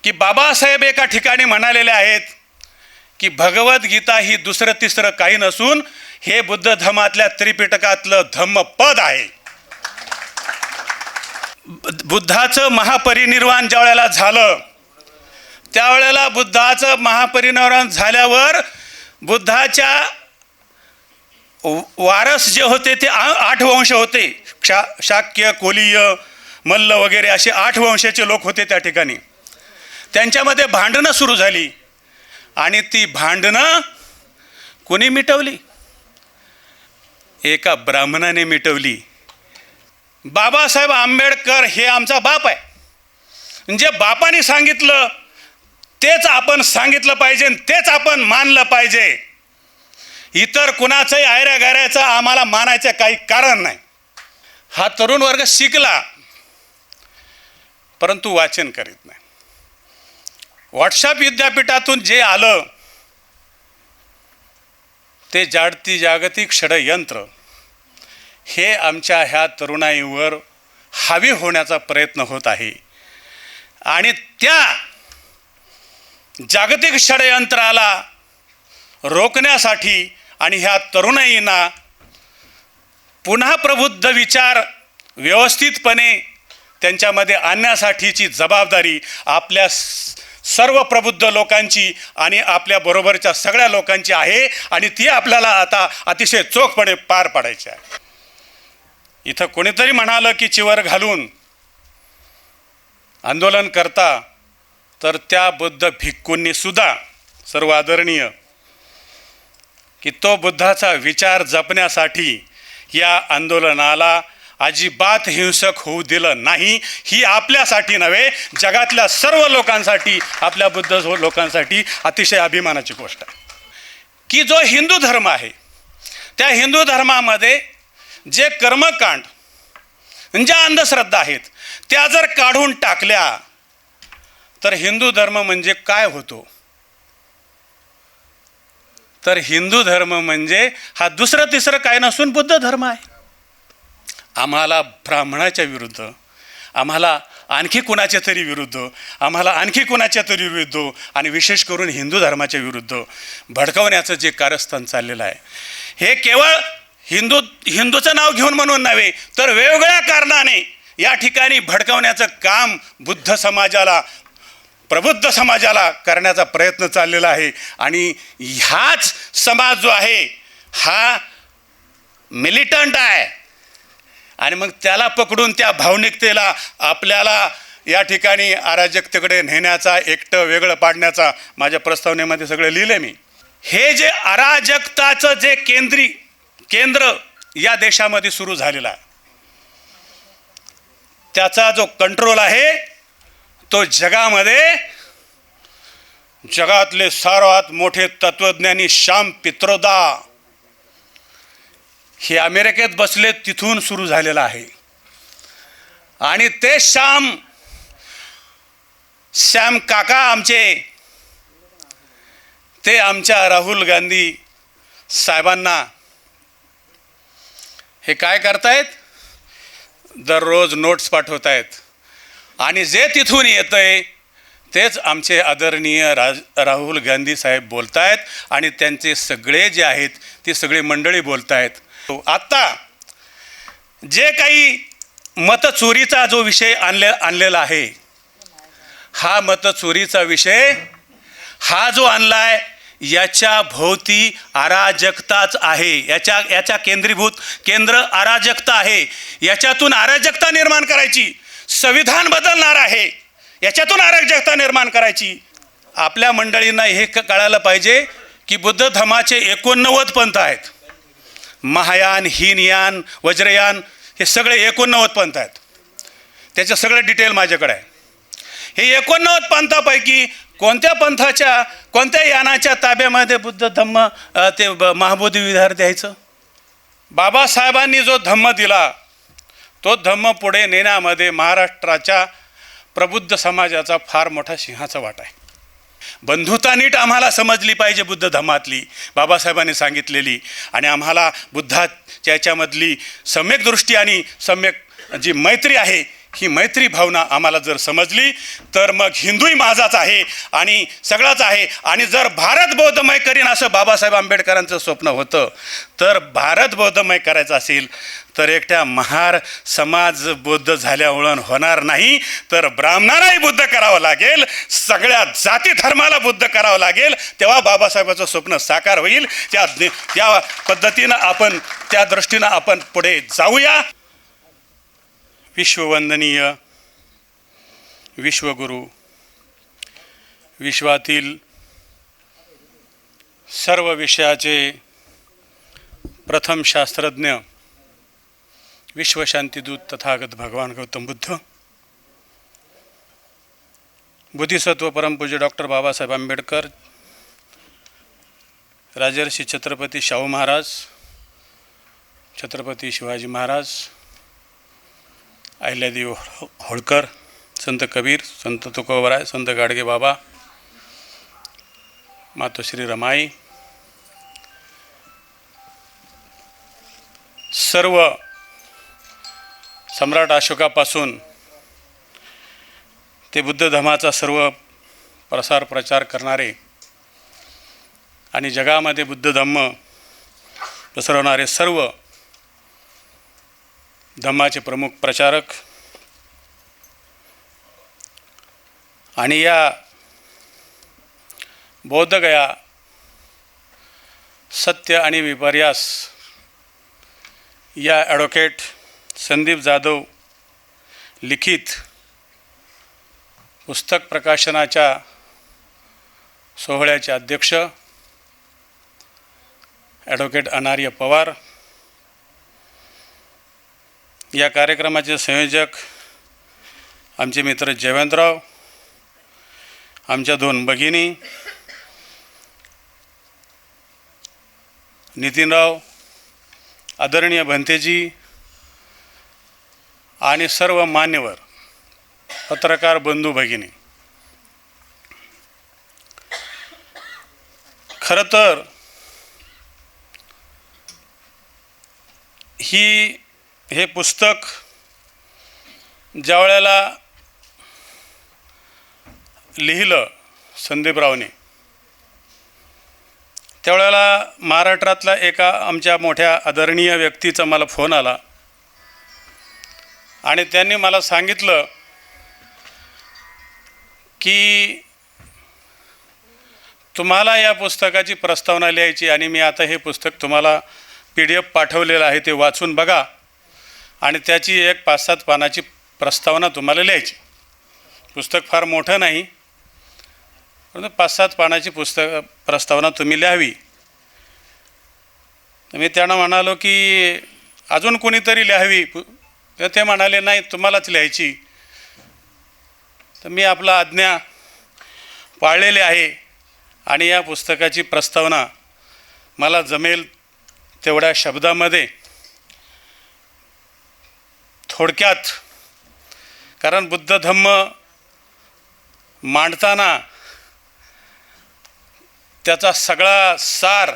की बाबासाहेब एका ठिकाणी म्हणालेले आहेत की भगवद्गीता ही दुसरं तिसरं काही नसून हे बुद्ध धर्मातल्या त्रिपिटकातलं धम्मपद आहे. बुद्धाचं महापरिनिर्वाण ज्या वेळेला झालं त्यावेळेला बुद्धाचं महापरिनिर्वाण झाल्यावर बुद्धाच्या वारस जे होते ते 8 वंश होते. शाक्य, कोलीय, मल्ल वगैरे असे 8 वंशाचे लोक होते त्या ठिकाणी. त्यांच्यामध्ये भांडणं सुरू झाली आणि ती भांडणं कोणी मिटवली? एका ब्राह्मणाने मिटवली. बाबासाहेब आंबेडकर हे आमचा बाप आहे. म्हणजे बापाने सांगितलं तेच आपण सांगितलं पाहिजे, तेच आपण मानलं पाहिजे. इतर कुणाचंही आयऱ्या गाऱ्याचं आम्हाला मानायचं काही कारण नाही. हा तरुण वर्ग शिकला परंतु वाचन करीत नाही. व्हॉट्सअप विद्यापीठातून जे आलं ते जागतिक षडयंत्र हे आमच्या ह्या तरुणाईवर हावी होण्याचा प्रयत्न होत आहे. आणि त्या जागतिक षडयंत्राला रोखण्यासाठी आणि ह्या तरुणाईंना पुन्हा प्रबुद्ध विचार व्यवस्थितपणे त्यांच्यामध्ये आणण्यासाठीची जबाबदारी आपल्या सर्व प्रबुद्ध लोकांची आणि आपल्या बरोबरच्या सगळ्या लोकांची आहे आणि ती आपल्याला आता अतिशय चोखपणे पार पाडायची आहे. इथं कोणीतरी म्हणालं की चिवर घालून आंदोलन करता, तर त्या बुद्ध भिक्खूंनी सुद्धा सर्व आदरणीय की तो बुद्धाचा विचार जपण्यासाठी या आंदोलनाला अजिबात हिंसक होऊ दिलं नाही. ही आपल्यासाठी नव्हे, जगातल्या सर्व लोकांसाठी, आपल्या बुद्ध लोकांसाठी अतिशय अभिमानाची गोष्ट आहे की जो हिंदू धर्म आहे त्या हिंदू धर्मामध्ये जे कर्मकांड, ज्या अंधश्रद्धा आहेत त्या जर काढून टाकल्या तर हिंदू धर्म म्हणजे काय होतो? तर हिंदू धर्म म्हणजे हा दुसरं तिसरं काय नसून बुद्ध धर्म आहे. आम्हाला ब्राह्मणाच्या विरुद्ध, आम्हाला आणखी कुणाच्या तरी विरुद्ध, आम्हाला आणखी कुणाच्या तरी विरुद्ध आणि विशेष करून हिंदू धर्माच्या विरुद्ध भडकवण्याचं जे कारस्थान चाललेलं आहे हे केवळ हिंदूचं नाव घेऊन म्हणून नव्हे तर वेगवेगळ्या कारणाने या ठिकाणी भडकवण्याचं काम बुद्ध समाजाला, प्रबुद्ध समाजाला करण्याचा प्रयत्न चाललेला आहे. आणि ह्याच समाज जो आहे हा मिलिटंट आहे आणि मग त्याला पकडून त्या भावनिकतेला आपल्याला या ठिकाणी अराजकतेकडे नेण्याचा, एकटं वेगळं पाडण्याचा माझ्या प्रस्तावनेमध्ये सगळं लिहिलं मी. हे जे अराजकताचं जे केंद्र या देशामध्ये सुरू झालेला आहे त्याचा जो कंट्रोल आहे तो जगातले सर्वात मोठे तत्वज्ञानी श्याम पित्रोदा हे अमेरिकेत बसले तिथून सुरू झालेला आहे. आणि ते श्याम काका आमचे ते आमच्या राहुल गांधी साहेबांना हे काय करतायत? दररोज नोट्स पाठवत आहेत आणि जे तिथून येतंय तेच आमचे आदरणीय राहुल गांधी साहेब बोलत आहेत आणि त्यांचे सगळे जे आहेत ती सगळी मंडळी बोलत आहेत. आत्ता जे काही मतचोरीचा जो विषय आणलेला आहे हा मतचोरीचा विषय हा जो आणला आहे याच्या भोवती अराजकताच आहे. याच्या केंद्र अराजकता आहे. याच्यातून अराजकता निर्माण करायची, संविधान बदलणार आहे याच्यातून अराजकता निर्माण करायची. आपल्या मंडळींना हे कळायला पाहिजे की बुद्ध धर्माचे 89 पंथ आहेत. महायान, हीनयान, वज्रयान हे सगळे 89 पंथ आहेत. त्याचं सगळं डिटेल माझ्याकडे आहे. हे 89 पंथापैकी कोणत्या यानाच्या ताब्यामध्ये बुद्ध धम्म ते महाबोधी विहार द्यायचं? बाबासाहेबांनी जो धम्म दिला तो धम्म पुढे नेण्यामध्ये महाराष्ट्राच्या प्रबुद्ध समाजाचा फार मोठा सिंहाचा वाटा आहे. बंधुता नीट आम्हाला समजली पाहिजे बुद्ध धर्मातली, बाबासाहेबांनी सांगितलेली, आणि आम्हाला बुद्धाच्या याच्यामधली सम्यक दृष्टी आणि सम्यक जी मैत्री आहे ही मैत्री भावना आम्हाला जर समजली तर मग हिंदूही माझाच आहे आणि सगळाच आहे. आणि जर भारत बौद्धमय करीन असं बाबासाहेब आंबेडकरांचं स्वप्न होतं, तर भारत बौद्धमय करायचं असेल तर एकट्या महार समाज बुद्ध झाल्यामुळं होणार नाही, तर ब्राह्मणालाही बुद्ध करावं लागेल, सगळ्या जाती धर्माला बुद्ध करावं लागेल, तेव्हा बाबासाहेबाचं स्वप्न साकार होईल. त्या पद्धतीनं आपण, त्या दृष्टीनं आपण पुढे जाऊया. विश्ववंदनीय विश्वगुरू, विश्वातील सर्व विषयाचे प्रथम शास्त्रज्ञ, विश्वशांतीदूत तथागत भगवान गौतम बुद्ध, बोधिसत्व परमपूज्य डॉक्टर बाबासाहेब आंबेडकर, राजर्षी छत्रपती शाहू महाराज, छत्रपती शिवाजी महाराज, अहिल्यादेवी होळकर, संत कबीर, संत तुकोबराय, संत गाडगे बाबा, मातोश्री रमाई, सर्व सम्राट अशोकापासून ते बुद्ध धर्माचा सर्व प्रसार प्रचार करणारे आणि जगामध्ये बुद्ध धम्म पसरवणारे सर्व धम्माचे प्रमुख प्रचारक आणि या बौद्धगया सत्य आणि विपर्यास या ॲडव्होकेट संदीप जाधव लिखित पुस्तक प्रकाशनाच्या सोहळ्याचे अध्यक्ष ॲडव्होकेट अनार्य पवार, या कार्यक्रमाचे संयोजक आमचे मित्र जयवंतराव, आमच्या 2 भगिनी नितीनराव, आदरणीय भंतेजी आणि सर्व मान्यवर पत्रकार बंधू भगिनी. खरं तर हे पुस्तक ज्या वेळेला लिहिलं संदीपरावने, त्यावेळेला महाराष्ट्रातल्या एका आमच्या मोठ्या आदरणीय व्यक्तीचा मला फोन आला आणि त्यांनी मला सांगितलं की तुम्हाला या पुस्तकाची प्रस्तावना लिहायची आणि मी आता हे पुस्तक तुम्हाला PDF पाठवलेलं आहे, ते वाचून बघा आणि त्याची एक 5-7 पानाची प्रस्तावना तुम्हाला लिहायची. पुस्तक फार मोठं नाही, परंतु 5-7 पानाची प्रस्तावना तुम्ही लिहावी. तर मी त्यांना म्हणालो की अजून कोणीतरी लिहावी, तर ते म्हणाले नाही तुम्हालाच लिहायची. तर मी आपला आज्ञा पाळलेली आहे आणि या पुस्तकाची प्रस्तावना मला जमेल तेवढ्या शब्दामध्ये थोडक्यात, कारण बुद्ध धम्म मांडताना त्याचा सगळा सार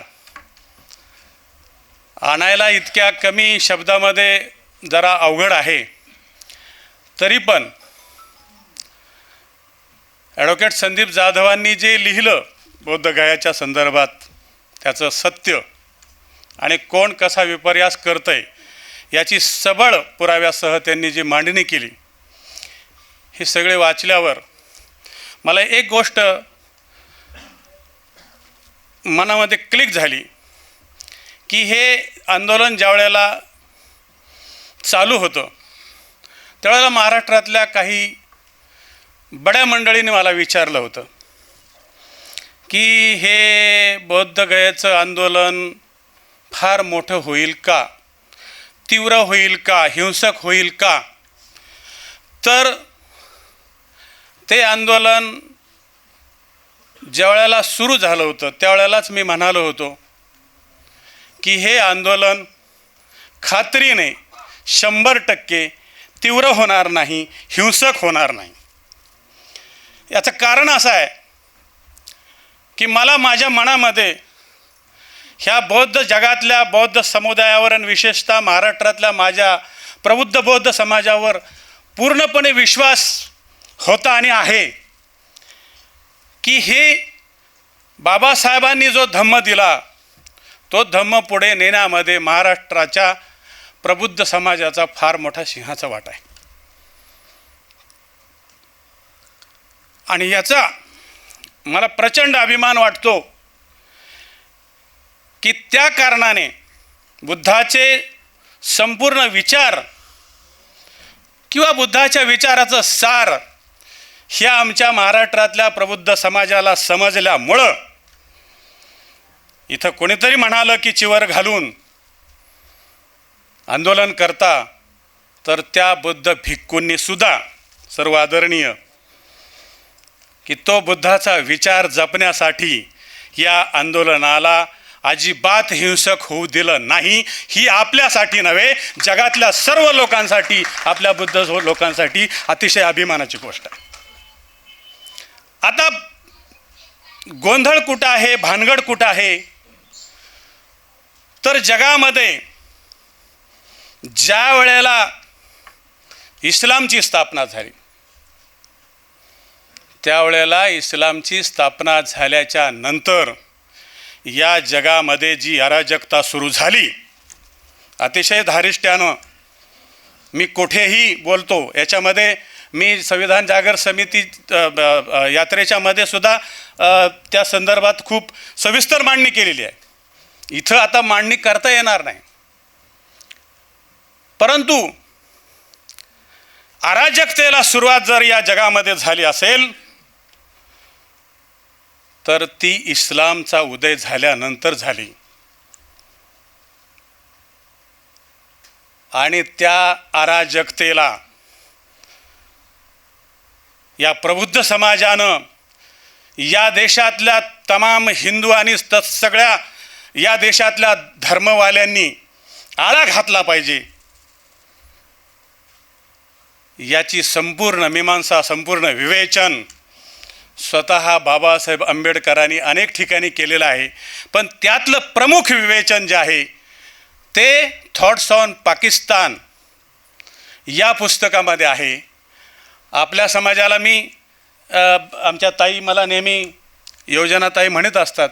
आणायला इतक्या कमी शब्दामध्ये जरा अवघड आहे. तरी पण ॲडव्होकेट संदीप जाधवांनी जे लिहिलं बौद्धगयाच्या संदर्भात, त्याचं सत्य आणि कोण कसा विपर्यास करतंय याची सबळ पुराव्यासह त्यांनी जी मांडणी केली, हे सगळे वाचल्यावर मला एक गोष्ट मनामध्ये क्लिक झाली की हे आंदोलन ज्या वेळेला चालू होतं त्यावेळेला महाराष्ट्रातल्या काही बड्या मंडळींनी मला विचारलं होतं की हे बौद्धगयेचं आंदोलन फार मोठं होईल का, तीव्र होईल का, हिंसक होईल का. तर ते आंदोलन ज्या वेळेला सुरू झालं होतं त्यावेळेलाच मी म्हणालो होतो की हे आंदोलन खात्रीने 100% तीव्र होणार नाही, हिंसक होणार नाही. याचं कारण असं आहे की मला माझ्या मनामध्ये ह्या बौद्ध जगातल्या बौद्ध समुदायावर आणि विशेषतः महाराष्ट्रातल्या माझ्या प्रबुद्ध बौद्ध समाजावर पूर्णपणे विश्वास होता आणि आहे की हे बाबासाहेबांनी जो धम्म दिला तो धम्म पुढे नेण्यामध्ये महाराष्ट्राच्या प्रबुद्ध समाजाचा फार मोठा सिंहाचा वाटा आहे. आणि याचा मला प्रचंड अभिमान वाटतो की त्या कारणाने बुद्धाचे संपूर्ण विचार किंवा बुद्धाच्या विचाराचं सार ह्या आमच्या महाराष्ट्रातल्या प्रबुद्ध समाजाला समजल्यामुळं इथं कोणीतरी म्हणालं की चिवर घालून आंदोलन करता, तर त्या बुद्ध भिक्खूंनी सुद्धा सर्व आदरणीय की तो बुद्धाचा विचार जपण्यासाठी या आंदोलनाला अजिबात हिंसक होऊ दिलं नाही. ही आपल्यासाठी नव्हे, जगातल्या सर्व लोकांसाठी, आपल्या बुद्ध लोकांसाठी अतिशय अभिमानाची गोष्ट आहे. आता गोंधळ कुठं आहे, भानगड कुठं आहे, तर जगामध्ये ज्या वेळेला इस्लामची स्थापना झाली त्यावेळेला इस्लामची स्थापना झाल्याच्या नंतर या जगामध्ये जी अराजकता सुरू झाली, अतिशय धारिष्ट्यानं मी कुठेही बोलतो, याच्यामध्ये मी संविधान जागर समिती यात्रेच्या मध्ये सुद्धा त्या संदर्भात खूप सविस्तर मांडणी केलेली आहे. इथं आता मांडणी करता येणार नाही. परंतु अराजकतेला सुरुवात जर या जगामध्ये झाली असेल तर ती इस्लामचा उदय झाल्यानंतर झाली. आणि त्या अराजकतेला या प्रबुद्ध समाजानं या देशातल्या तमाम हिंदू आणि सगळ्या या देशातल्या धर्मवाल्यांनी आळा घातला पाहिजे. याची संपूर्ण मीमांसा, संपूर्ण विवेचन स्वतः बाबासाहेब आंबेडकरांनी अनेक ठिकाणी केलेलं आहे. पण त्यातलं प्रमुख विवेचन जे आहे ते थॉट्स ऑन पाकिस्तान या पुस्तकामध्ये आहे. आपल्या समाजाला मी आमच्या ताई मला नेहमी योजना ताई म्हणत असतात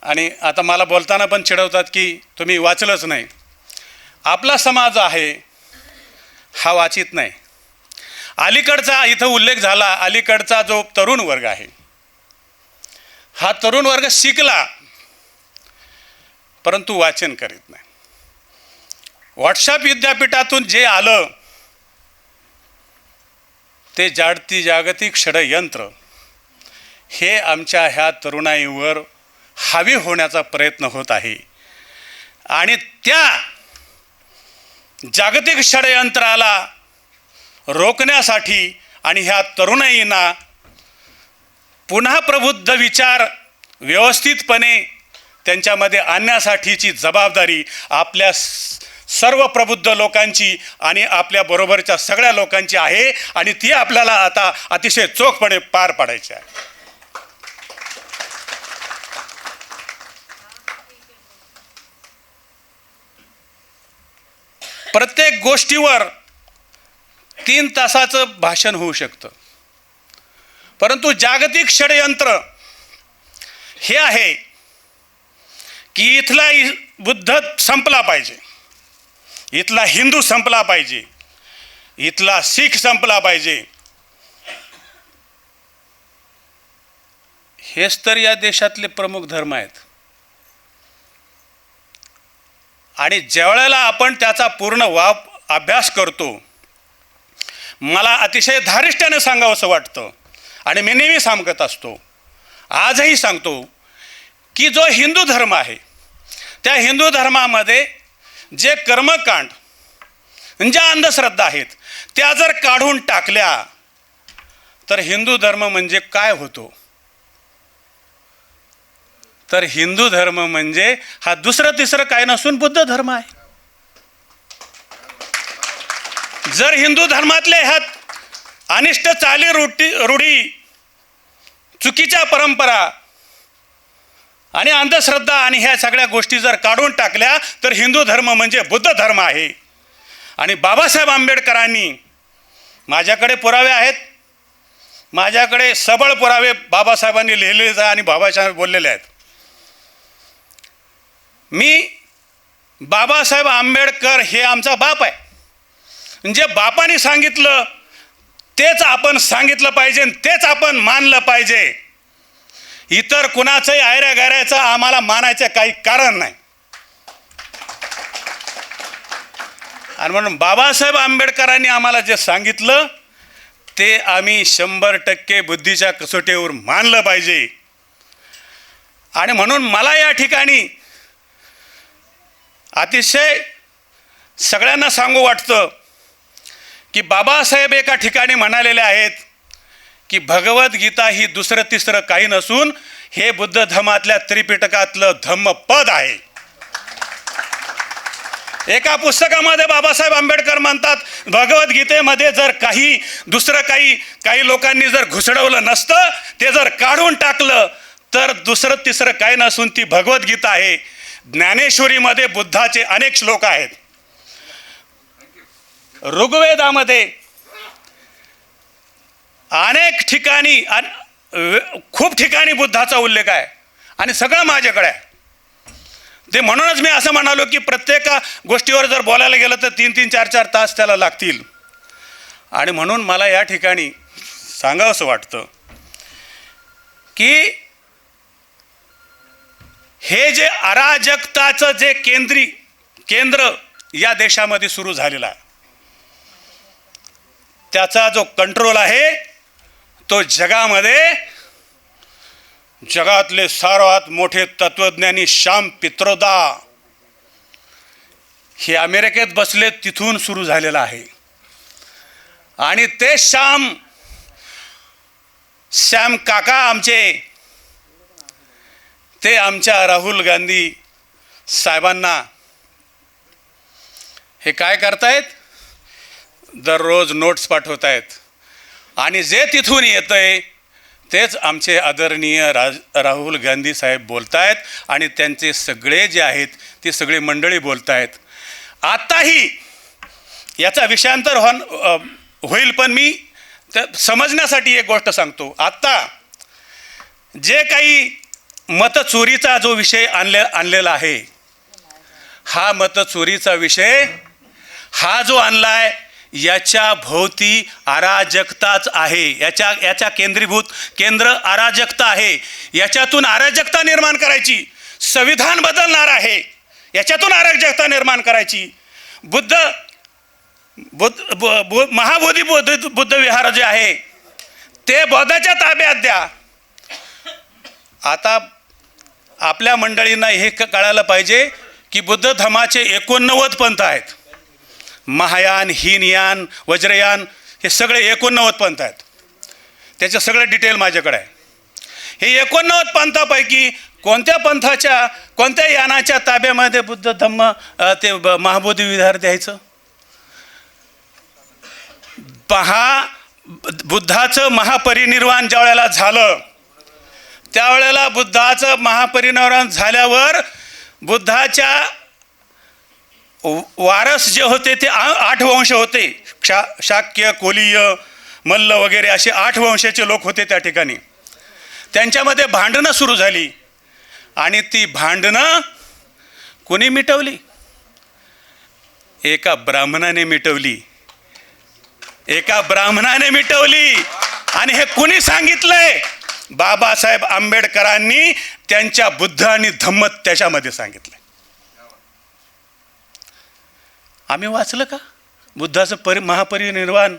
आणि आता मला बोलताना पण चिडवतात की तुम्ही वाचलंच नाही. आपला समाज आहे हा वाचित नाही. अलीकडचा इथं उल्लेख झाला, अलीकडचा जो तरुण वर्ग आहे हा तरुण वर्ग शिकला परंतु वाचन करीत नाही. व्हॉट्सअप विद्यापीठातून जे आलं ते जागतिक षडयंत्र हे आमच्या ह्या तरुणाईवर हावी होण्याचा प्रयत्न होत आहे. आणि त्या जागतिक षडयंत्राला रोखण्यासाठी आणि ह्या तरुणाईंना पुन्हा प्रबुद्ध विचार व्यवस्थितपणे त्यांच्यामध्ये आणण्यासाठीची जबाबदारी आपल्या सर्व प्रबुद्ध लोकांची आणि आपल्या बरोबरच्या सगळ्या लोकांची आहे. आणि ती आपल्याला आता अतिशय चोखपणे पार पाडायची आहे. प्रत्येक गोष्टीवर 3 तासाचं भाषण होऊ शकतं, परंतु जागतिक षडयंत्र हे आहे की इथला बुद्ध संपला पाहिजे, इथला हिंदू संपला पाहिजे, इथला शीख संपला पाहिजे. हेच तर या देशातले प्रमुख धर्म आहेत. आणि ज्यावेळेला आपण त्याचा पूर्ण अभ्यास करतो, मला अतिशय धारिष्ट्याने सांगावंसं वाटतं आणि मी नेहमी सांगत असतो, आजही सांगतो की जो हिंदू धर्म आहे त्या हिंदू धर्मामध्ये जे कर्मकांड, ज्या अंधश्रद्धा आहेत त्या जर काढून टाकल्या तर हिंदू धर्म म्हणजे काय होतो? तर हिंदू धर्म म्हणजे हा दुसरं तिसरं काय नसून बुद्ध धर्म आहे. जर हिंदू धर्मातल्या ह्यात अनिष्ट चाली रूढी, चुकीच्या परंपरा आणि अंधश्रद्धा आणि ह्या सगळ्या गोष्टी जर काढून टाकल्या तर हिंदू धर्म म्हणजे बुद्ध धर्म आहे. आणि बाबासाहेब आंबेडकरांनी माझ्याकडे पुरावे आहेत, माझ्याकडे सबळ पुरावे बाबासाहेबांनी लिहिलेले आहे आणि बाबासाहेब बोललेले आहेत. मी बाबासाहेब आंबेडकर हे आमचा बाप आहे. जे बापाने सांगितलं तेच आपण सांगितलं पाहिजे, तेच आपण मानलं पाहिजे. इतर कुणाचंही आयऱ्या गैऱ्याचं आम्हाला मानायचं काही कारण नाही. आणि म्हणून बाबासाहेब आंबेडकरांनी आम्हाला जे सांगितलं ते आम्ही 100% बुद्धीच्या कसोटीवर मानलं पाहिजे. आणि म्हणून मला या ठिकाणी अतिशय सगळ्यांना सांगू वाटतं की बाबासाहेब एका ठिकाणी म्हणालेले आहेत की भगवद्गीता ही दुसरं तिसरं काही नसून हे बुद्ध धर्मातल्या त्रिपिटकातलं धम्मपद आहे. एका पुस्तकामध्ये बाबासाहेब आंबेडकर म्हणतात भगवद्गीतेमध्ये जर दुसरं काही लोकांनी जर घुसडवलं नसतं, ते जर काढून टाकलं तर दुसरं तिसरं काही नसून ती भगवद्गीता आहे. ज्ञानेश्वरीमध्ये बुद्धाचे अनेक श्लोक आहेत. ऋग्वेदामध्ये अनेक ठिकाणी खूप ठिकाणी बुद्धाचा उल्लेख आहे आणि सगळं माझ्याकडे आहे. ते म्हणूनच मी असं म्हणालो की प्रत्येक गोष्टीवर जर बोलायला गेलं तर 3-3, 4-4 तास त्याला लागतील. आणि म्हणून मला या ठिकाणी सांगावंसं वाटतं की हे जे अराजकताचं जे केंद्र या देशामध्ये सुरू झालेलं आहे, त्याचा जो कंट्रोल आहे तो जगातले सर्वात मोठे तत्वज्ञानी श्याम पित्रोदा हे अमेरिकेत बसले तिथून सुरू झालेला आहे. आणि ते श्याम काका आमचे ते आमच्या राहुल गांधी साहेबांना हे काय करतायत, दररोज नोट्स पाठवत आहेत. आणि जे तिथून येतंय तेच आमचे आदरणीय राहुल गांधी साहेब बोलतायत आणि त्यांचे सगळे जे आहेत ते सगळे मंडळी बोलतायत. आत्ताही याचा विषयांतर होईल, पण मी समजण्यासाठी एक गोष्ट सांगतो. आत्ता जे काही मतचोरीचा जो विषय आणलेला आहे, हा मतचोरीचा विषय हा जो आणलाय याच्या भोवती अराजकताच आहे. याच्या केंद्र अराजकता आहे. याच्यातून अराजकता निर्माण करायची. संविधान बदलणार आहे, याच्यातून अराजकता निर्माण करायची. महाबोधी बुद्ध विहार जे आहे ते बौद्धाच्या ताब्यात द्या. आता आपल्या मंडळींना हे कळायला पाहिजे की बुद्ध धर्माचे 89 पंथ आहेत. महायान, हीनयान, वज्रयान हे सगळे 89 पंथ आहेत. त्याचं सगळं डिटेल माझ्याकडे आहे. हे 89 पंथापैकी कोणत्या यानाच्या ताब्यामध्ये बुद्ध धम्म ते महाबोधी विहार द्यायचं? बुद्धाचं महापरिनिर्वाण ज्या वेळेला झालं त्यावेळेला बुद्धाचं महापरिनिर्वाण झाल्यावर बुद्धाच्या वारस जे होते ते 8 वंश होते. शाक्य, कोलीय, मल्ल वगैरे असे 8 वंशाचे लोक होते त्या ठिकाणी. त्यांच्यामध्ये भांडणं सुरू झाली आणि ती भांडणं कोणी मिटवली? एका ब्राह्मणाने मिटवली. आणि हे कुणी सांगितलंय? बाबासाहेब आंबेडकरांनी त्यांच्या बुद्ध आणि धम्म त्याच्यामध्ये सांगितलंय. आम्ही वाचलं का बुद्धाचं महापरिनिर्वाण?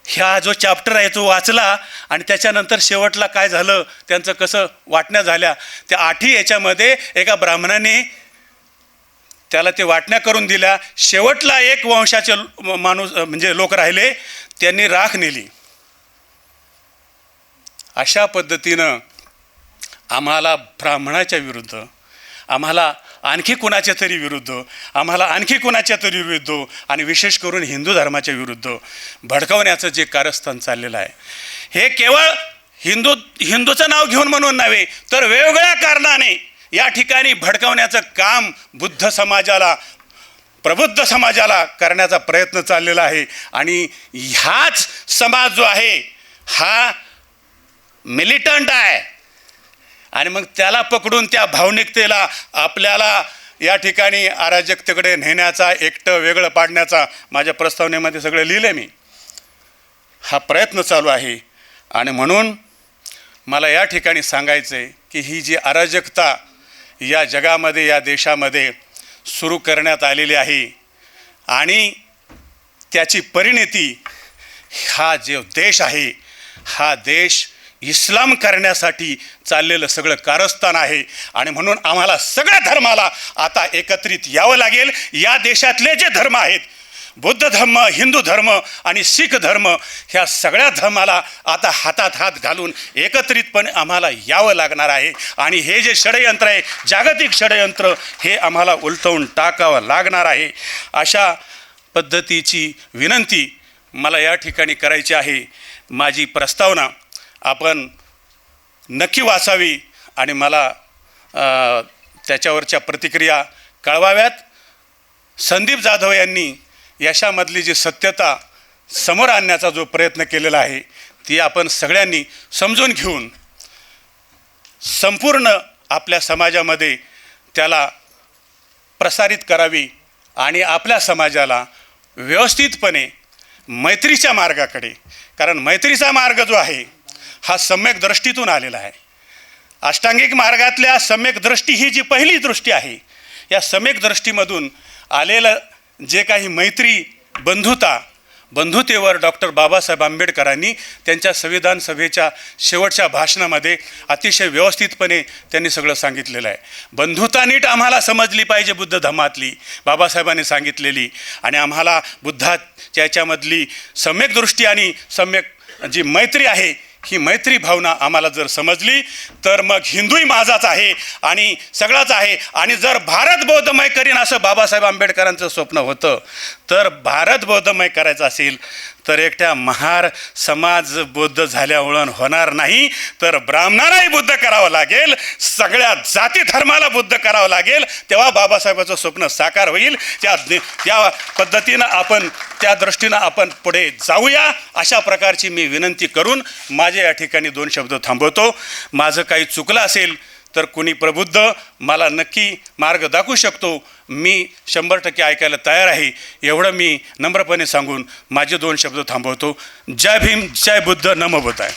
ह्या जो चॅप्टर आहे तो वाचला आणि त्याच्यानंतर शेवटला काय झालं, त्यांचं कसं वाटण्या झाल्या, त्या 8 याच्यामध्ये एका ब्राह्मणाने त्याला ते वाटण्या करून दिल्या. शेवटला 1 वंशाचे माणूस म्हणजे लोक राहिले, त्यांनी राख नेली. अशा पद्धतीनं आम्हाला ब्राह्मणाच्या विरुद्ध, आम्हाला आणखी कुणाच्या तरी विरुद्ध, आणि विशेष करून हिंदू धर्माच्या विरुद्ध भडकवण्याचं जे कारस्थान चाललेलं आहे, हे केवळ हिंदूचं नाव घेऊन म्हणून नव्हे तर वेगवेगळ्या कारणाने या ठिकाणी भडकवण्याचं काम बुद्ध समाजाला प्रबुद्ध समाजाला करण्याचा प्रयत्न चाललेला आहे. आणि ह्याच समाज जो आहे हा मिलिटंट आहे आणि मग त्याला पकडून त्या भावनिकतेला आपल्याला या ठिकाणी अराजकतेकडे नेण्याचा, एकटं वेगळं पाडण्याचा माझ्या प्रस्तावनेमध्ये सगळं लिहिलं मी. हा प्रयत्न चालू आहे. आणि म्हणून मला या ठिकाणी सांगायचं आहे की ही जी अराजकता या जगामध्ये, या देशामध्ये सुरू करण्यात आलेली आहे आणि त्याची परिणती हा जो देश आहे, हा देश इस्लाम करण्यासाठी चाललेलं सगळं कारस्थान आहे. आणि म्हणून आम्हाला सगळ्या धर्माला आता एकत्रित यावं लागेल. या देशातले जे धर्म आहेत, बुद्ध धर्म, हिंदू धर्म आणि शीख धर्म, ह्या सगळ्या धर्माला आता हातात हात घालून एकत्रितपणे आम्हाला यावं लागणार आहे. आणि हे जे षडयंत्र आहे, जागतिक षडयंत्र, हे आम्हाला उलटवून टाकावं लागणार आहे. अशा पद्धतीची विनंती मला या ठिकाणी करायची आहे. माझी प्रस्तावना आपण नक्की वाचावी आणि मला त्याच्यावरच्या प्रतिक्रिया कळवाव्यात. संदीप जाधव यांनी यशामधली जी सत्यता समोर आणण्याचा जो प्रयत्न केलेला आहे ती आपण सगळ्यांनी समजून घेऊन संपूर्ण आपल्या समाजामध्ये त्याला प्रसारित करावी आणि आपल्या समाजाला व्यवस्थितपणे मैत्रीच्या मार्गाकडे, कारण मैत्रीचा मार्ग जो आहे हा सम्यक दृष्टीतून आलेला आहे. अष्टांगिक मार्गातल्या सम्यक दृष्टी ही जी पहिली दृष्टी आहे, या सम्यक दृष्टीमधून आलेलं जे काही मैत्री, बंधुतेवर डॉक्टर बाबासाहेब आंबेडकरांनी त्यांच्या संविधान सभेच्या शेवटच्या भाषणामध्ये अतिशय व्यवस्थितपणे त्यांनी सगळं सांगितलेलं आहे. बंधुता नीट आम्हाला समजली पाहिजे बुद्ध धर्मातली, बाबासाहेबांनी सांगितलेली. आणि आम्हाला बुद्धाच्या याच्यामधली सम्यक दृष्टी आणि सम्यक जी मैत्री आहे, ही मैत्री भावना आम्हाला जर समजली तर मग हिंदूही माझाच आहे आणि सगळाच आहे. आणि जर भारत बौद्धमय करीन असं बाबासाहेब आंबेडकरांचं स्वप्न होतं, तर भारत बौद्धमय करायचं असेल तर एकट्या महार समाज बुद्ध झाल्यामुळं होणार नाही, तर ब्राह्मणालाही बुद्ध करावं लागेल, सगळ्या जाती धर्माला बुद्ध करावं लागेल. तेव्हा बाबासाहेबाचं स्वप्न साकार होईल. त्या पद्धतीनं आपण, त्या दृष्टीनं आपण पुढे जाऊया. अशा प्रकारची मी विनंती करून माझे या ठिकाणी 2 शब्द थांबवतो. माझं काही चुकलं असेल तर कुणी प्रबुद्ध मला नक्की मार्ग दाखवू शकतो. मी 100% ऐकायला तयार आहे. एवढं मी नम्रपणे सांगून माझे 2 शब्द थांबवतो. जय भीम, जय बुद्ध, नमो बुद्धाय.